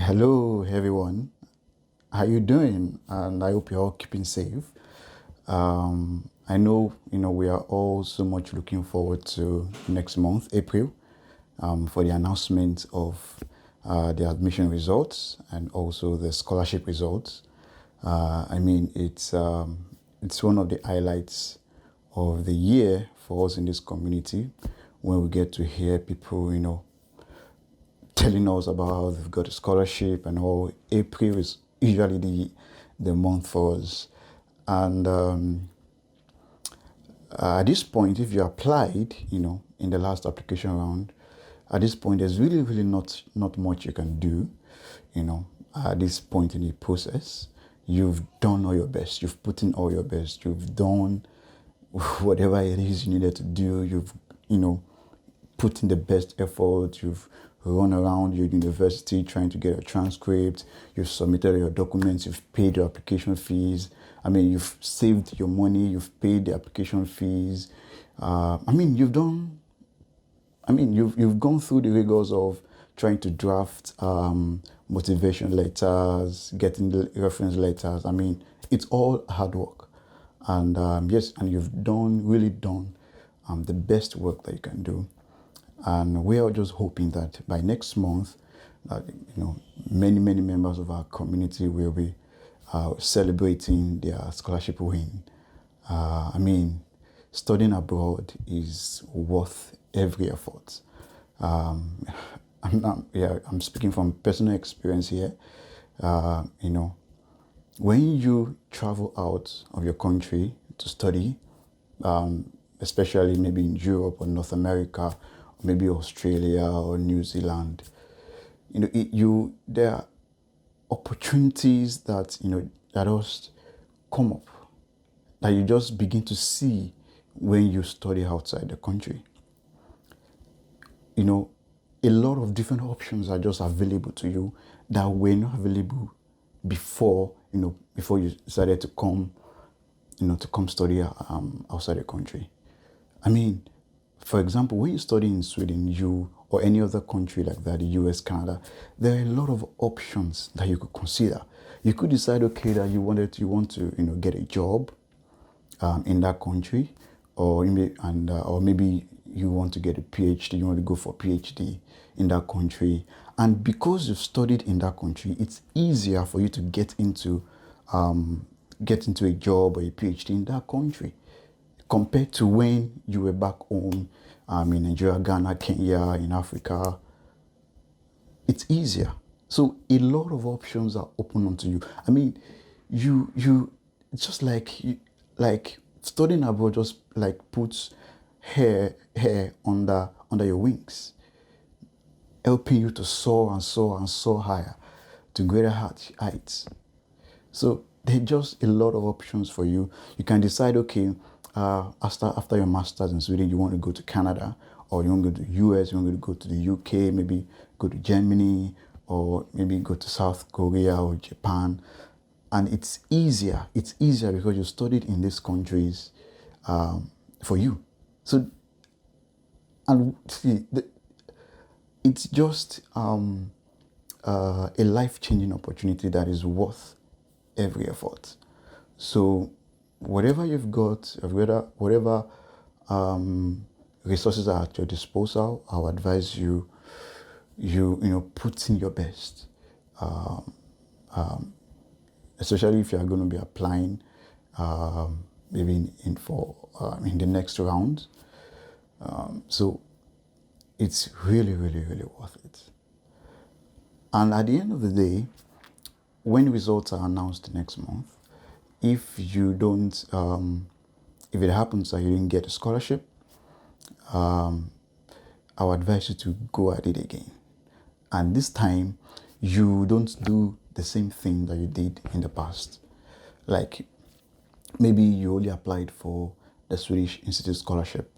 Hello, everyone. How you doing? And I hope you're all keeping safe. I know, we are all so much looking forward to next month, April, for the announcement of the admission results and also the scholarship results. It's one of the highlights of the year for us in this community when we get to hear people, telling us about how they've got a scholarship and all. April is usually the month for us. And at this point, if you applied, in the last application round, at this point, there's really not much you can do, at this point in the process. You've done all your best. You've put in all your best. You've done whatever it is you needed to do. You've, put in the best effort. You've run around your university trying to get a transcript. You've submitted your documents. You've paid your application fees. You've saved your money. You've paid the application fees. You've done. You've gone through the rigors of trying to draft motivation letters, getting the reference letters. It's all hard work, and yes, and you've really done the best work that you can do. And we are just hoping that by next month, that many members of our community will be celebrating their scholarship win. Studying abroad is worth every effort. I'm speaking from personal experience here. When you travel out of your country to study, especially maybe in Europe or North America, or maybe Australia or New Zealand, there are opportunities that that just come up, that you just begin to see when you study outside the country. A lot of different options are just available to you that were not available before you decided to come study outside the country. For example, when you study in Sweden, or any other country like that, the US, Canada, there are a lot of options that you could consider. You could decide, okay, that you want to get a job in that country, or maybe you want to get a PhD, you want to go for a PhD in that country. And because you've studied in that country, it's easier for you to get into a job or a PhD in that country compared to when you were back home in Nigeria, Ghana, Kenya, in Africa. It's easier. So a lot of options are open onto you. It's just like studying abroad just like puts hair under your wings, helping you to soar and soar and soar higher to greater heights. So there are just a lot of options for you. You can decide, okay, after your master's in Sweden, you want to go to Canada, or you want to go to the US, you want to go to the UK, maybe go to Germany, or maybe go to South Korea or Japan. And it's easier. It's easier because you studied in these countries for you. So, and see, it's just a life-changing opportunity that is worth every effort. So whatever you've got, whatever resources are at your disposal, I'll advise you put in your best, especially if you are going to be applying maybe in the next round. So it's really worth it. And at the end of the day, when results are announced next month, if you don't, if it happens that you didn't get a scholarship, I would advise you to go at it again. And this time, you don't do the same thing that you did in the past. Like, maybe you only applied for the Swedish Institute Scholarship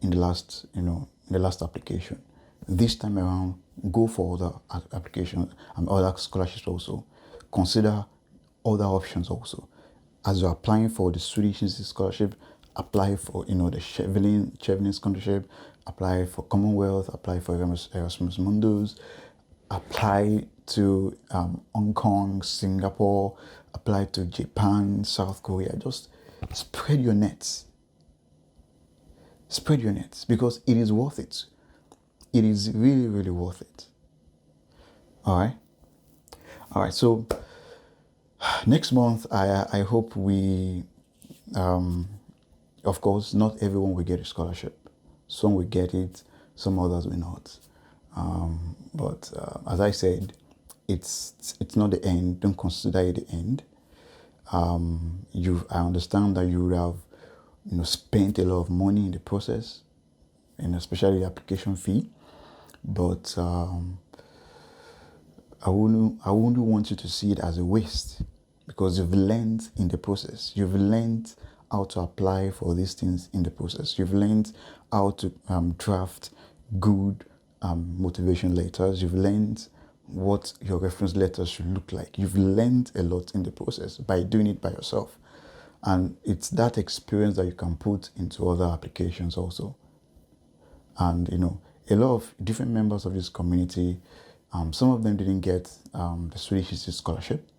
in the last application. This time around, go for other applications and other scholarships also. Consider other options also. As you're applying for the Swedish Institute Scholarship, apply for the Chevening Scholarship, apply for Commonwealth, apply for Erasmus Mundus, apply to Hong Kong, Singapore, apply to Japan, South Korea. Just spread your nets. Spread your nets because it is worth it. It is really, really worth it. All right. All right. So next month, I hope we, of course, not everyone will get a scholarship. Some will get it, some others will not. But as I said, it's not the end. Don't consider it the end. I understand that you would have, spent a lot of money in the process, and especially the application fee. But I wouldn't want you to see it as a waste because you've learned in the process. You've learned how to apply for these things in the process. You've learned how to draft good motivation letters. You've learned what your reference letters should look like. You've learned a lot in the process by doing it by yourself. And it's that experience that you can put into other applications also. And, a lot of different members of this community, some of them didn't get the Swedish History Scholarship,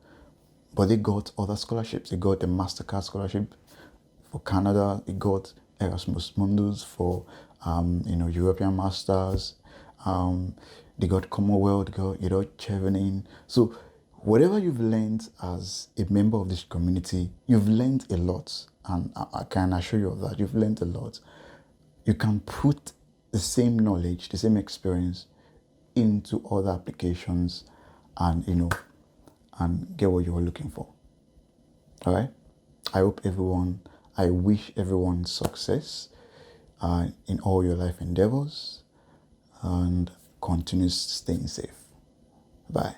but they got other scholarships. They got the MasterCard Scholarship for Canada. They got Erasmus Mundus for, European Masters. They got Commonwealth, they got Chevening. So whatever you've learned as a member of this community, you've learned a lot. And I can assure you of that. You've learned a lot. You can put the same knowledge, the same experience into other applications and, and get what you were looking for. All right? I wish everyone success in all your life endeavors and continue staying safe. Bye.